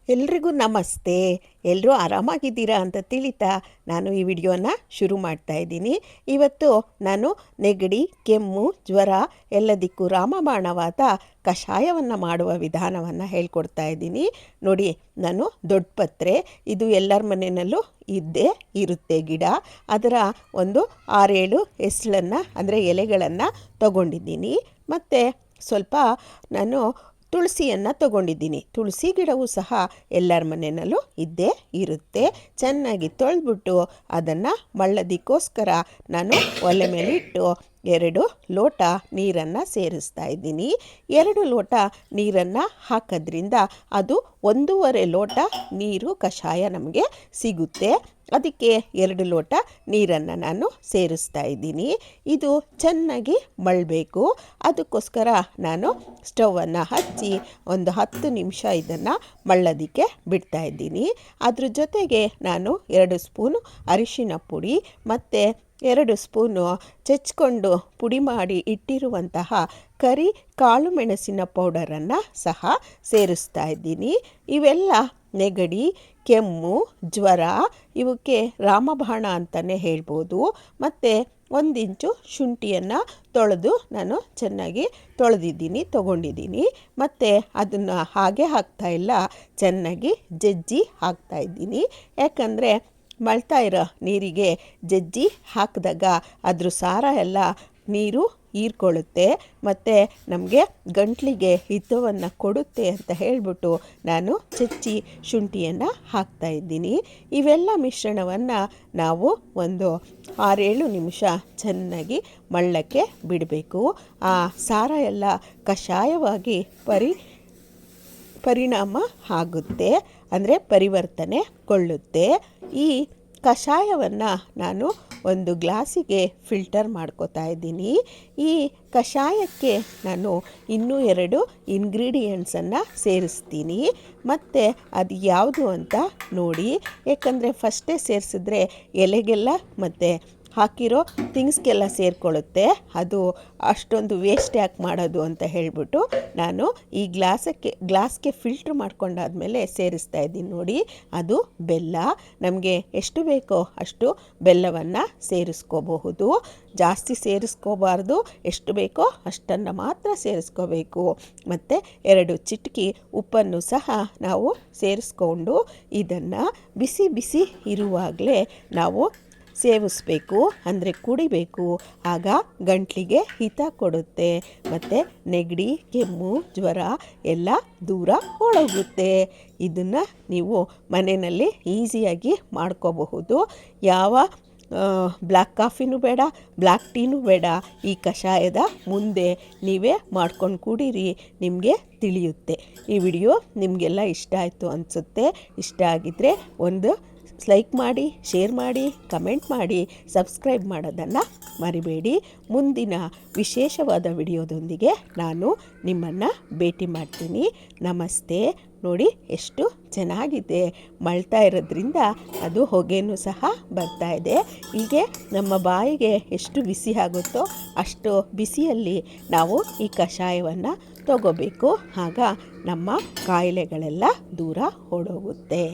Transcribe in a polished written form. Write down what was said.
ಎಲ್ರಿಗೂ ನಮಸ್ತೆ. ಎಲ್ಲರೂ ಆರಾಮಾಗಿದ್ದೀರಾ ಅಂತ ತಿಳಿತಾ ನಾನು ಈ ವಿಡಿಯೋನ ಶುರು ಮಾಡ್ತಾ ಇದ್ದೀನಿ. ಇವತ್ತು ನಾನು ನೆಗಡಿ, ಕೆಮ್ಮು, ಜ್ವರ ಎಲ್ಲದಕ್ಕೂ ರಾಮಬಾಣವಾದ ಕಷಾಯವನ್ನು ಮಾಡುವ ವಿಧಾನವನ್ನು ಹೇಳ್ಕೊಡ್ತಾ ಇದ್ದೀನಿ. ನೋಡಿ, ನಾನು ದೊಡ್ಡ ಪತ್ರೆ, ಇದು ಎಲ್ಲರ ಮನೆಯಲ್ಲೂ ಇದ್ದೇ ಇರುತ್ತೆ ಗಿಡ. ಅದರ ಒಂದು 6-7 ಹೆಸಳನ್ನು ಅಂದರೆ ಎಲೆಗಳನ್ನು ತಗೊಂಡಿದ್ದೀನಿ. ಮತ್ತು ಸ್ವಲ್ಪ ನಾನು ತುಳಸಿಯನ್ನು ತಗೊಂಡಿದ್ದೀನಿ. ತುಳಸಿ ಗಿಡವೂ ಸಹ ಎಲ್ಲರ ಮನೆಯಲ್ಲೂ ಇದ್ದೇ ಇರುತ್ತೆ. ಚೆನ್ನಾಗಿ ತೊಳೆದ್ಬಿಟ್ಟು ಅದನ್ನು ಮಳ್ಳೋದಕ್ಕೋಸ್ಕರ ನಾನು ಒಲೆ ಮೇಲೆ ಇಟ್ಟು 2 ಲೋಟ ನೀರನ್ನು ಸೇರಿಸ್ತಾ ಇದ್ದೀನಿ. 2 ಲೋಟ ನೀರನ್ನು ಹಾಕೋದ್ರಿಂದ ಅದು 1.5 ಲೋಟ ನೀರು ಕಷಾಯ ನಮಗೆ ಸಿಗುತ್ತೆ. ಅದಕ್ಕೆ 2 ಲೋಟ ನೀರನ್ನು ನಾನು ಸೇರಿಸ್ತಾ ಇದ್ದೀನಿ. ಇದು ಚೆನ್ನಾಗಿ ಮಳ್ಳಬೇಕು. ಅದಕ್ಕೋಸ್ಕರ ನಾನು ಸ್ಟವನ್ನು ಹಚ್ಚಿ ಒಂದು 10 ನಿಮಿಷ ಇದನ್ನು ಮಳ್ಳೋದಕ್ಕೆ ಬಿಡ್ತಾ ಇದ್ದೀನಿ. ಅದ್ರ ಜೊತೆಗೆ ನಾನು 2 ಸ್ಪೂನು ಅರಿಶಿನ ಪುಡಿ ಮತ್ತು 2 ಸ್ಪೂನು ಚೆಚ್ಕೊಂಡು ಪುಡಿ ಮಾಡಿ ಇಟ್ಟಿರುವಂತಹ ಕರಿ ಕಾಳು ಮೆಣಸಿನ ಪೌಡರನ್ನು ಸಹ ಸೇರಿಸ್ತಾ ಇದ್ದೀನಿ. ಇವೆಲ್ಲ ನೆಗಡಿ, ಕೆಮ್ಮು, ಜ್ವರ ಇವಕ್ಕೆ ರಾಮಬಾಣ ಅಂತಲೇ ಹೇಳ್ಬೋದು. ಮತ್ತು 1 ಇಂಚು ಶುಂಠಿಯನ್ನು ತೊಳೆದು ನಾನು ಚೆನ್ನಾಗಿ ತೊಗೊಂಡಿದ್ದೀನಿ. ಮತ್ತು ಅದನ್ನು ಹಾಗೆ ಹಾಕ್ತಾಯಿಲ್ಲ, ಚೆನ್ನಾಗಿ ಜಜ್ಜಿ ಹಾಕ್ತಾಯಿದ್ದೀನಿ. ಯಾಕಂದರೆ ಮಳ್ತಾ ಇರೋ ನೀರಿಗೆ ಜಜ್ಜಿ ಹಾಕಿದಾಗ ಅದ್ರ ಸಾರ ಎಲ್ಲ ನೀರು ಹೀರ್ಕೊಳ್ಳುತ್ತೆ ಮತ್ತು ನಮಗೆ ಗಂಟ್ಲಿಗೆ ಹಿತವನ್ನು ಕೊಡುತ್ತೆ ಅಂತ ಹೇಳಿಬಿಟ್ಟು ನಾನು ಚಚ್ಚಿ ಶುಂಠಿಯನ್ನು ಹಾಕ್ತಾಯಿದ್ದೀನಿ. ಇವೆಲ್ಲ ಮಿಶ್ರಣವನ್ನು ನಾವು ಒಂದು 6-7 ನಿಮಿಷ ಚೆನ್ನಾಗಿ ಮಳ್ಳಕ್ಕೆ ಬಿಡಬೇಕು. ಆ ಸಾರ ಎಲ್ಲ ಕಷಾಯವಾಗಿ ಪರಿಣಾಮ ಆಗುತ್ತೆ, ಅಂದರೆ ಪರಿವರ್ತನೆಗೊಳ್ಳುತ್ತೆ. ಈ ಕಷಾಯವನ್ನು ನಾನು ಒಂದು ಗ್ಲಾಸಿಗೆ ಫಿಲ್ಟರ್ ಮಾಡ್ಕೋತಾ ಇದ್ದೀನಿ. ಈ ಕಷಾಯಕ್ಕೆ ನಾನು ಇನ್ನೂ 2 ಇಂಗ್ರೀಡಿಯೆಂಟ್ಸನ್ನು ಸೇರಿಸ್ತೀನಿ. ಮತ್ತು ಅದು ಯಾವುದು ಅಂತ ನೋಡಿ, ಏಕೆಂದರೆ ಫಸ್ಟೇ ಸೇರಿಸಿದ್ರೆ ಎಲೆಗೆಲ್ಲ ಮತ್ತು ಹಾಕಿರೋ ಥಿಂಗ್ಸ್ಗೆಲ್ಲ ಸೇರಿಕೊಳ್ಳುತ್ತೆ. ಅದು ಅಷ್ಟೊಂದು ವೇಸ್ಟ್ ಯಾಕೆ ಮಾಡೋದು ಅಂತ ಹೇಳಿಬಿಟ್ಟು ನಾನು ಈ ಗ್ಲಾಸ್ಗೆ ಫಿಲ್ಟ್ರ್ ಮಾಡ್ಕೊಂಡಾದ್ಮೇಲೆ ಸೇರಿಸ್ತಾ ಇದ್ದೀನಿ. ನೋಡಿ, ಅದು ಬೆಲ್ಲ. ನಮಗೆ ಎಷ್ಟು ಬೇಕೋ ಅಷ್ಟು ಬೆಲ್ಲವನ್ನು ಸೇರಿಸ್ಕೋಬಹುದು. ಜಾಸ್ತಿ ಸೇರಿಸ್ಕೋಬಾರ್ದು, ಎಷ್ಟು ಬೇಕೋ ಅಷ್ಟನ್ನು ಮಾತ್ರ ಸೇರಿಸ್ಕೋಬೇಕು. ಮತ್ತು 2 ಚಿಟಿಕೆ ಉಪ್ಪನ್ನು ಸಹ ನಾವು ಸೇರಿಸ್ಕೊಂಡು ಇದನ್ನು ಬಿಸಿ ಬಿಸಿ ಇರುವಾಗಲೇ ನಾವು ಸೇವಿಸಬೇಕು, ಅಂದರೆ ಕುಡಿಬೇಕು. ಆಗ ಗಂಟ್ಲಿಗೆ ಹಿತ ಕೊಡುತ್ತೆ ಮತ್ತು ನೆಗಡಿ, ಕೆಮ್ಮು, ಜ್ವರ ಎಲ್ಲ ದೂರ ಹೋಗುತ್ತೆ. ಇದನ್ನು ನೀವು ಮನೆಯಲ್ಲಿ ಈಸಿಯಾಗಿ ಮಾಡ್ಕೋಬಹುದು. ಯಾವ ಬ್ಲ್ಯಾಕ್ ಕಾಫಿನೂ ಬೇಡ, ಬ್ಲ್ಯಾಕ್ ಟೀನೂ ಬೇಡ. ಈ ಕಷಾಯದ ಮುಂದೆ ನೀವೇ ಮಾಡ್ಕೊಂಡು ಕುಡೀರಿ, ನಿಮಗೆ ತಿಳಿಯುತ್ತೆ. ಈ ವಿಡಿಯೋ ನಿಮಗೆಲ್ಲ ಇಷ್ಟ ಆಯಿತು ಅನಿಸುತ್ತೆ. ಇಷ್ಟ ಆಗಿದ್ದರೆ ಒಂದು ಲೈಕ್ ಮಾಡಿ, ಶೇರ್ ಮಾಡಿ, ಕಮೆಂಟ್ ಮಾಡಿ, ಸಬ್ಸ್ಕ್ರೈಬ್ ಮಾಡೋದನ್ನು ಮರಿಬೇಡಿ. ಮುಂದಿನ ವಿಶೇಷವಾದ ವಿಡಿಯೋದೊಂದಿಗೆ ನಾನು ನಿಮ್ಮನ್ನು ಭೇಟಿ ಮಾಡ್ತೀನಿ. ನಮಸ್ತೆ. ನೋಡಿ, ಎಷ್ಟು ಚೆನ್ನಾಗಿದೆ. ಮಳ್ತಾ ಇರೋದ್ರಿಂದ ಅದು ಹೊಗೆನೂ ಸಹ ಬರ್ತಾ ಇದೆ. ಹೀಗೆ ನಮ್ಮ ಬಾಯಿಗೆ ಎಷ್ಟು ಬಿಸಿ ಆಗುತ್ತೋ ಅಷ್ಟು ಬಿಸಿಯಲ್ಲಿ ನಾವು ಈ ಕಷಾಯವನ್ನು ತಗೋಬೇಕು. ಆಗ ನಮ್ಮ ಕಾಯಿಲೆಗಳೆಲ್ಲ ದೂರ ಓಡೋಗುತ್ತೆ.